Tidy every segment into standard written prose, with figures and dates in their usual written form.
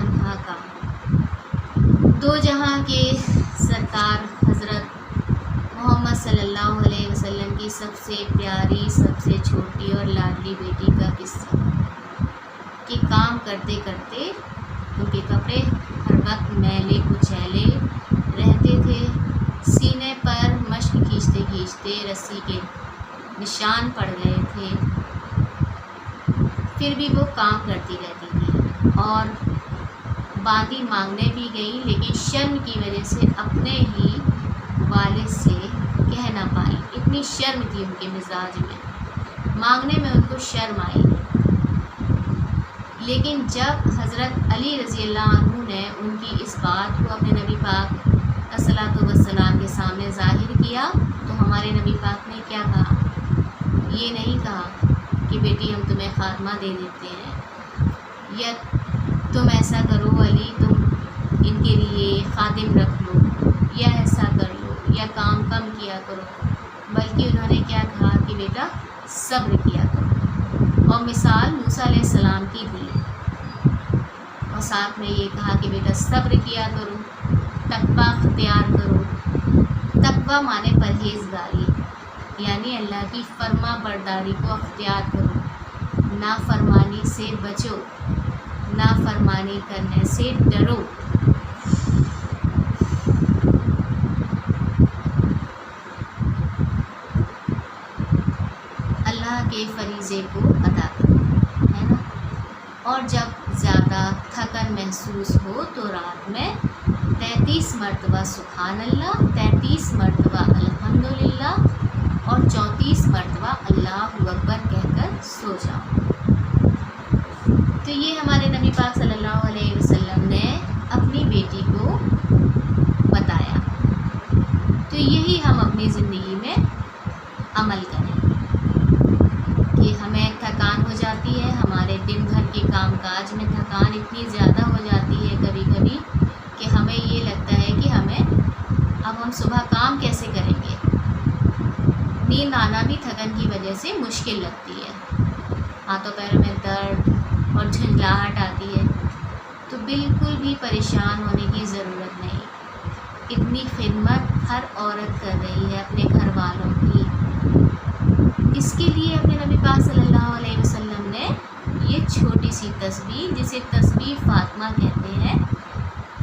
عنہا کا، دو جہاں کے سرکار حضرت محمد صلی اللہ علیہ وسلم کی سب سے پیاری، سب سے چھوٹی اور لاڈلی بیٹی کا قصہ کہ کام کرتے کرتے ان کے کپڑے ہر وقت میلے کچیلے رہتے تھے، سینے پر مشق کھینچتے کھینچتے رسی کے نشان پڑ گئے تھے، پھر بھی وہ کام کرتی رہتی تھی اور باندی مانگنے بھی گئی، لیکن شرم کی وجہ سے اپنے ہی والد سے کہہ نہ پائی، اتنی شرم تھی ان کے مزاج میں، مانگنے میں ان کو شرم آئی۔ لیکن جب حضرت علی رضی اللہ عنہ نے ان کی اس بات کو اپنے نبی پاک الصلاۃ والسلام کے سامنے ظاہر کیا تو ہمارے نبی پاک نے کیا کہا؟ یہ نہیں کہا کہ بیٹی ہم تمہیں خاتمہ دے دیتے ہیں، یا تم ایسا کرو علی، تم ان کے لیے خادم رکھ لو، یا ایسا کر لو، یا کام کم کیا کرو، بلکہ انہوں نے کیا کہا کہ بیٹا صبر کیا کرو، اور مثال موسیٰ علیہ السلام کی دی، اور ساتھ میں یہ کہا کہ بیٹا صبر کیا کرو، تقوی اختیار کرو۔ تقوی مانے پرہیزگاری، یعنی اللہ کی فرما برداری کو اختیار کرو، نافرمانی سے بچو، نافرمانی کرنے سے ڈرو۔ اللہ کے فریضے کو ادا کرو، ہے نا؟ اور جب زیادہ تھکن محسوس ہو تو رات میں 33 مرتبہ سبحان اللہ، 33 مرتبہ الحمدللہ اور 34 مرتبہ اللہ اکبر کہہ کر سو جاؤ۔ تو یہ ہمارے نبی پاک صلی اللہ علیہ وسلم نے اپنی بیٹی کو بتایا، تو یہی ہم اپنی زندگی میں عمل کریں کہ ہمیں تھکان ہو جاتی ہے، ہمارے دن بھر کے کام کاج میں تھکان اتنی زیادہ ہو جاتی ہے کبھی کبھی کہ ہمیں یہ لگتا ہے کہ اب ہم صبح کام کیسے کریں گے، نیند آنا بھی تھکن کی وجہ سے مشکل لگتی ہے، ہاتھوں پیروں میں درد اور جھنجھلاہٹ آتی ہے، تو بالکل بھی پریشان ہونے کی ضرورت نہیں۔ اتنی خدمت ہر عورت کر رہی ہے اپنے گھر والوں کی، اس کے لیے اپنے نبی پاک صلی اللہ علیہ وسلم نے یہ چھوٹی سی تسبیح، جسے تسبیح فاطمہ کہتے ہیں،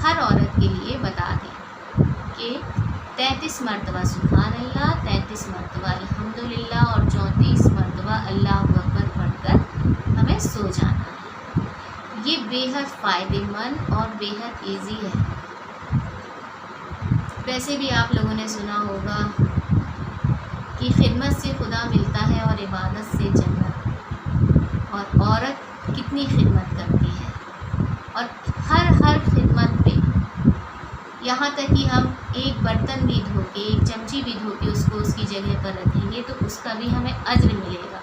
ہر عورت کے لیے بتا دیں کہ 33 مرتبہ سبحان اللہ، 33 مرتبہ الحمدللہ اور 34 مرتبہ اللہ اکبر پڑھ کر ہمیں سو جانا ہے۔ یہ بے حد فائدہ مند اور بے حد ایزی ہے۔ ویسے بھی آپ لوگوں نے سنا ہوگا کہ خدمت سے خدا ملتا ہے اور عبادت سے جنت، اور عورت کتنی خدمت کرتی ہے، اور ہر خدمت پہ، یہاں تک کہ ہم ایک برتن بھی دھو کے، ایک چمچی بھی دھو کے اس کو اس کی جگہ پر رکھیں گے تو اس کا بھی ہمیں اجر ملے گا،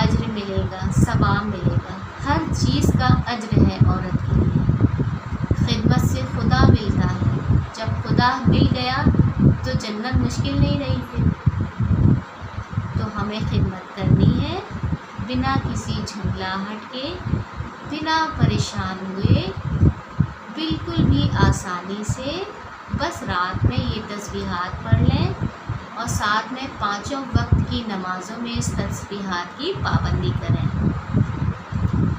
اجر ملے گا، ثواب ملے گا، ہر چیز کا اجر ہے عورت کے لیے۔ خدمت سے خدا ملتا ہے، جب خدا مل گیا تو جنت مشکل نہیں رہی پھر۔ تو ہمیں خدمت کرنی ہے بنا کسی جھنجھلاہٹ کے، بنا پریشان ہوئے، بالکل بھی آسانی سے، بس رات میں یہ تسبیحات پڑھ لیں اور ساتھ میں 5 وقت کی نمازوں میں اس تسبیحات کی پابندی کریں۔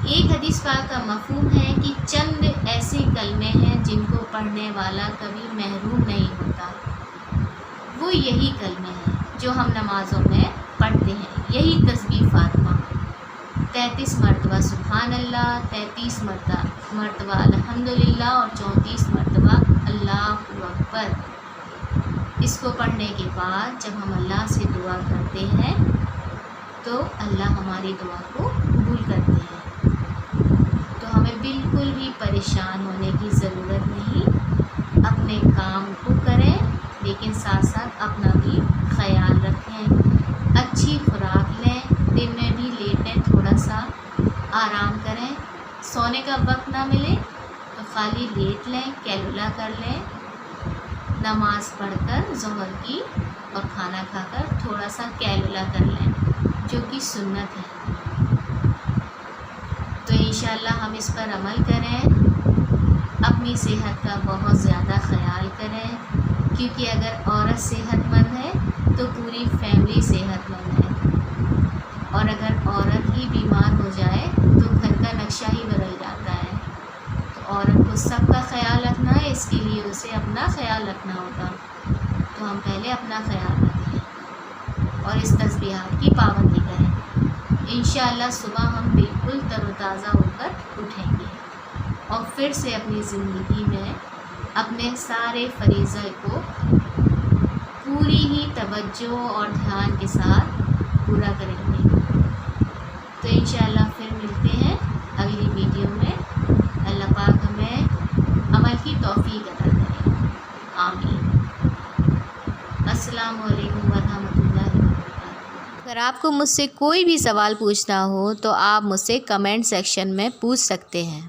ایک حدیث پاک کا مفہوم ہے کہ چند ایسے کلمے ہیں جن کو پڑھنے والا کبھی محروم نہیں ہوتا، وہ یہی کلمے ہیں جو ہم نمازوں میں پڑھتے ہیں، یہی تسبیح فاطمہ، 33 مرتبہ سبحان اللہ، 33 مرتبہ الحمدللہ اور 34 مرتبہ اللہ اکبر۔ اس کو پڑھنے کے بعد جب ہم اللہ سے دعا کرتے ہیں تو اللہ ہماری دعا کو قبول کرتے ہیں۔ تو ہمیں بالکل بھی پریشان ہونے کی ضرورت نہیں، اپنے کام کو کریں لیکن ساتھ ساتھ اپنا بھی خیال رکھیں، اچھی خوراک لیں، دن میں بھی لیٹیں، تھوڑا سا آرام کریں، سونے کا وقت نہ ملے تو خالی لیٹ لیں، کیلولا کر لیں، نماز پڑھ کر ظہر کی اور کھانا کھا کر تھوڑا سا کیلولا کر لیں جو کہ سنت ہے۔ انشاءاللہ ہم اس پر عمل کریں، اپنی صحت کا بہت زیادہ خیال کریں، کیونکہ اگر عورت صحت مند ہے تو پوری فیملی صحت مند ہے، اور اگر عورت ہی بیمار ہو جائے تو گھر کا نقشہ ہی بدل جاتا ہے۔ تو عورت کو سب کا خیال رکھنا ہے، اس کے لیے اسے اپنا خیال رکھنا ہوگا، تو ہم پہلے اپنا خیال رکھیں اور اس تسبیحات کی پابندی کریں۔ انشاءاللہ صبح ہم بالکل تر و تازہ ہو کر اٹھیں گے اور پھر سے اپنی زندگی میں اپنے سارے فریضہ کو پوری ہی توجہ اور دھیان کے ساتھ پورا کریں گے۔ تو انشاءاللہ پھر ملتے ہیں اگلی ویڈیو میں۔ اللہ پاک ہمیں عمل کی توفیق عطا کرے، آمین۔ السلام علیکم ورحمۃ اللہ وبرکاتہ۔ اگر آپ کو مجھ سے کوئی بھی سوال پوچھنا ہو تو آپ مجھ سے کمنٹ سیکشن میں پوچھ سکتے ہیں۔